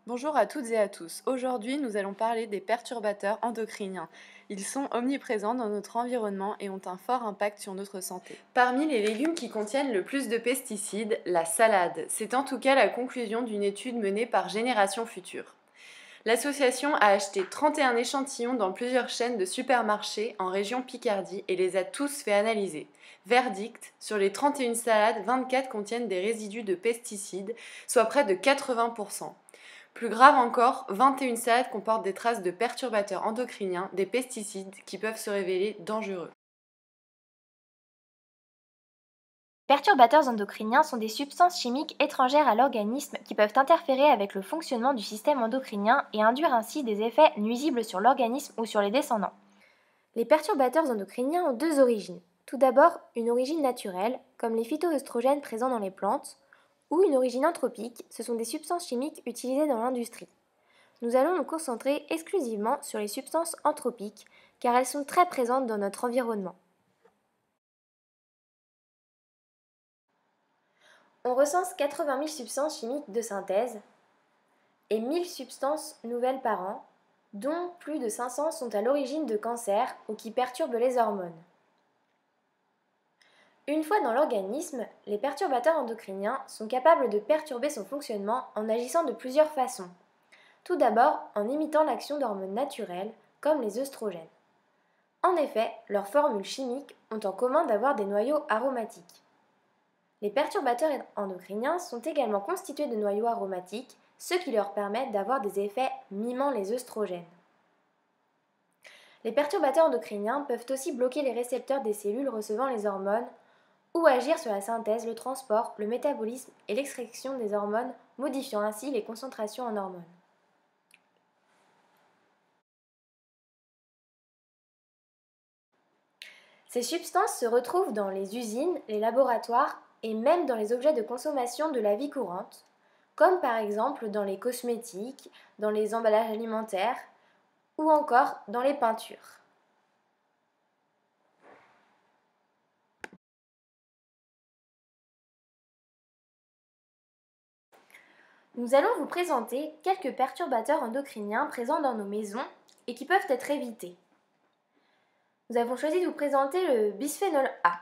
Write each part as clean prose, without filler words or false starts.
Bonjour à toutes et à tous. Aujourd'hui, nous allons parler des perturbateurs endocriniens. Ils sont omniprésents dans notre environnement et ont un fort impact sur notre santé. Parmi les légumes qui contiennent le plus de pesticides, la salade. C'est en tout cas la conclusion d'une étude menée par Génération Future. L'association a acheté 31 échantillons dans plusieurs chaînes de supermarchés en région Picardie et les a tous fait analyser. Verdict, sur les 31 salades, 24 contiennent des résidus de pesticides, soit près de 80%. Plus grave encore, 21 salades comportent des traces de perturbateurs endocriniens, des pesticides qui peuvent se révéler dangereux. Perturbateurs endocriniens sont des substances chimiques étrangères à l'organisme qui peuvent interférer avec le fonctionnement du système endocrinien et induire ainsi des effets nuisibles sur l'organisme ou sur les descendants. Les perturbateurs endocriniens ont deux origines. Tout d'abord, une origine naturelle, comme les phytoœstrogènes présents dans les plantes, ou une origine anthropique, ce sont des substances chimiques utilisées dans l'industrie. Nous allons nous concentrer exclusivement sur les substances anthropiques, car elles sont très présentes dans notre environnement. On recense 80 000 substances chimiques de synthèse et 1000 substances nouvelles par an, dont plus de 500 sont à l'origine de cancers ou qui perturbent les hormones. Une fois dans l'organisme, les perturbateurs endocriniens sont capables de perturber son fonctionnement en agissant de plusieurs façons. Tout d'abord en imitant l'action d'hormones naturelles, comme les œstrogènes. En effet, leurs formules chimiques ont en commun d'avoir des noyaux aromatiques. Les perturbateurs endocriniens sont également constitués de noyaux aromatiques, ce qui leur permet d'avoir des effets mimant les œstrogènes. Les perturbateurs endocriniens peuvent aussi bloquer les récepteurs des cellules recevant les hormones ou agir sur la synthèse, le transport, le métabolisme et l'extraction des hormones, modifiant ainsi les concentrations en hormones. Ces substances se retrouvent dans les usines, les laboratoires et même dans les objets de consommation de la vie courante, comme par exemple dans les cosmétiques, dans les emballages alimentaires ou encore dans les peintures. Nous allons vous présenter quelques perturbateurs endocriniens présents dans nos maisons et qui peuvent être évités. Nous avons choisi de vous présenter le bisphénol A.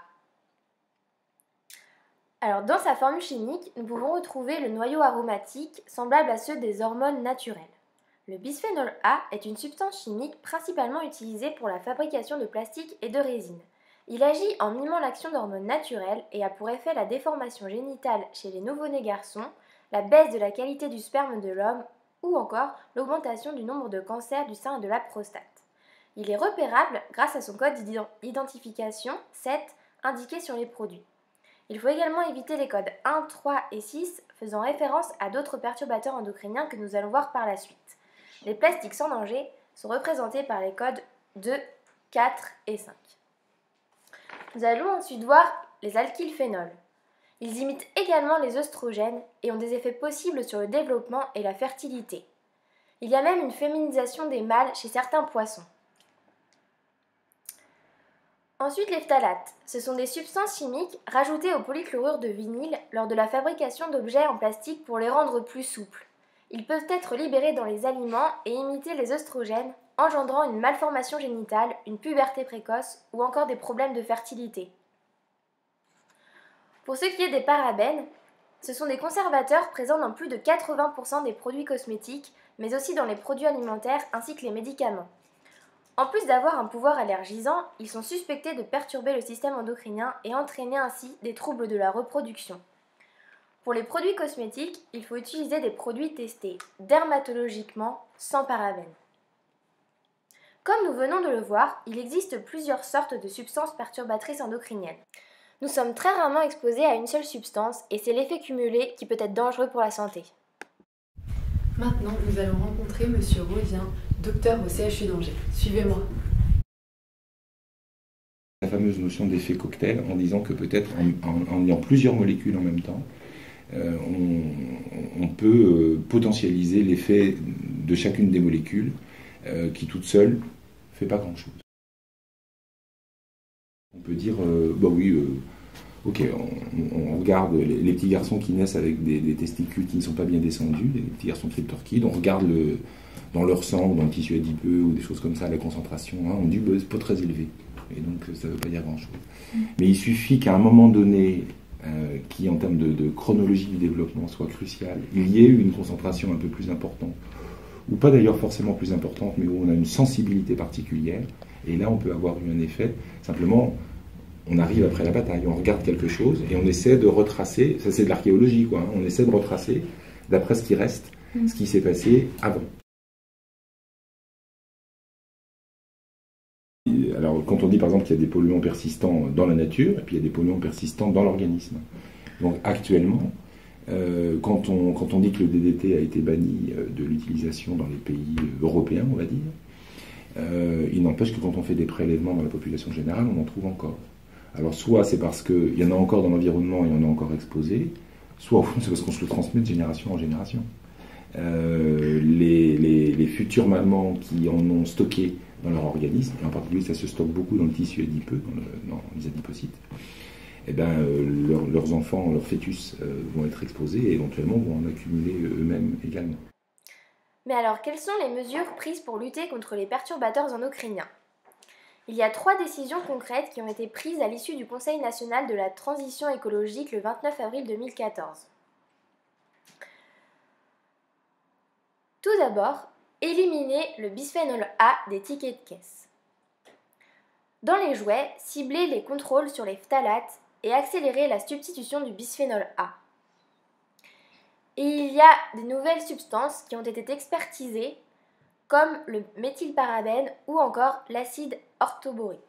Alors, dans sa formule chimique, nous pouvons retrouver le noyau aromatique semblable à ceux des hormones naturelles. Le bisphénol A est une substance chimique principalement utilisée pour la fabrication de plastique et de résine. Il agit en mimant l'action d'hormones naturelles et a pour effet la déformation génitale chez les nouveau-nés garçons, la baisse de la qualité du sperme de l'homme ou encore l'augmentation du nombre de cancers du sein et de la prostate. Il est repérable grâce à son code d'identification 7 indiqué sur les produits. Il faut également éviter les codes 1, 3 et 6 faisant référence à d'autres perturbateurs endocriniens que nous allons voir par la suite. Les plastiques sans danger sont représentés par les codes 2, 4 et 5. Nous allons ensuite voir les alkylphénols. Ils imitent également les œstrogènes et ont des effets possibles sur le développement et la fertilité. Il y a même une féminisation des mâles chez certains poissons. Ensuite, les phtalates. Ce sont des substances chimiques rajoutées au polychlorure de vinyle lors de la fabrication d'objets en plastique pour les rendre plus souples. Ils peuvent être libérés dans les aliments et imiter les œstrogènes, engendrant une malformation génitale, une puberté précoce ou encore des problèmes de fertilité. Pour ce qui est des parabènes, ce sont des conservateurs présents dans plus de 80% des produits cosmétiques, mais aussi dans les produits alimentaires ainsi que les médicaments. En plus d'avoir un pouvoir allergisant, ils sont suspectés de perturber le système endocrinien et entraîner ainsi des troubles de la reproduction. Pour les produits cosmétiques, il faut utiliser des produits testés dermatologiquement sans parabènes. Comme nous venons de le voir, il existe plusieurs sortes de substances perturbatrices endocriniennes. Nous sommes très rarement exposés à une seule substance et c'est l'effet cumulé qui peut être dangereux pour la santé. Maintenant, nous allons rencontrer Monsieur Rodien, docteur au CHU d'Angers. Suivez-moi. La fameuse notion d'effet cocktail en disant que peut-être en ayant plusieurs molécules en même temps, on peut potentialiser l'effet de chacune des molécules qui toute seule ne fait pas grand-chose. On peut dire, Ok, on regarde les petits garçons qui naissent avec des testicules qui ne sont pas bien descendus, les petits garçons cryptorchides, on regarde dans leur sang ou dans le tissu adipeux ou des choses comme ça, la concentration, hein, on dit que c'est pas très élevé. Et donc ça ne veut pas dire grand-chose. Mais il suffit qu'à un moment donné, qui en termes de chronologie du développement soit crucial, il y ait eu une concentration un peu plus importante, ou pas d'ailleurs forcément plus importante, mais où on a une sensibilité particulière, et là on peut avoir eu un effet. Simplement, on arrive après la bataille, on regarde quelque chose et on essaie de retracer, ça c'est de l'archéologie quoi, hein, on essaie de retracer, d'après ce qui reste, ce qui s'est passé avant. Alors, quand on dit par exemple qu'il y a des polluants persistants dans la nature, et puis il y a des polluants persistants dans l'organisme. Donc actuellement, quand on dit que le DDT a été banni de l'utilisation dans les pays européens, on va dire, il n'empêche que quand on fait des prélèvements dans la population générale, on en trouve encore. Alors soit c'est parce qu'il y en a encore dans l'environnement et on est encore exposé, soit au fond c'est parce qu'on se le transmet de génération en génération. Les futurs mamans qui en ont stocké dans leur organisme, et en particulier ça se stocke beaucoup dans le tissu adipeux, dans les adipocytes, eh ben, leurs enfants, leurs fœtus vont être exposés et éventuellement vont en accumuler eux-mêmes également. Mais alors, quelles sont les mesures prises pour lutter contre les perturbateurs endocriniens ? Il y a 3 décisions concrètes qui ont été prises à l'issue du Conseil national de la transition écologique le 29 avril 2014. Tout d'abord, éliminer le bisphénol A des tickets de caisse. Dans les jouets, cibler les contrôles sur les phtalates et accélérer la substitution du bisphénol A. Et il y a des nouvelles substances qui ont été expertisées, comme le méthylparabène ou encore l'acide orthoborique.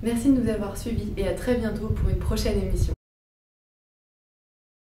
Merci de nous avoir suivis et à très bientôt pour une prochaine émission.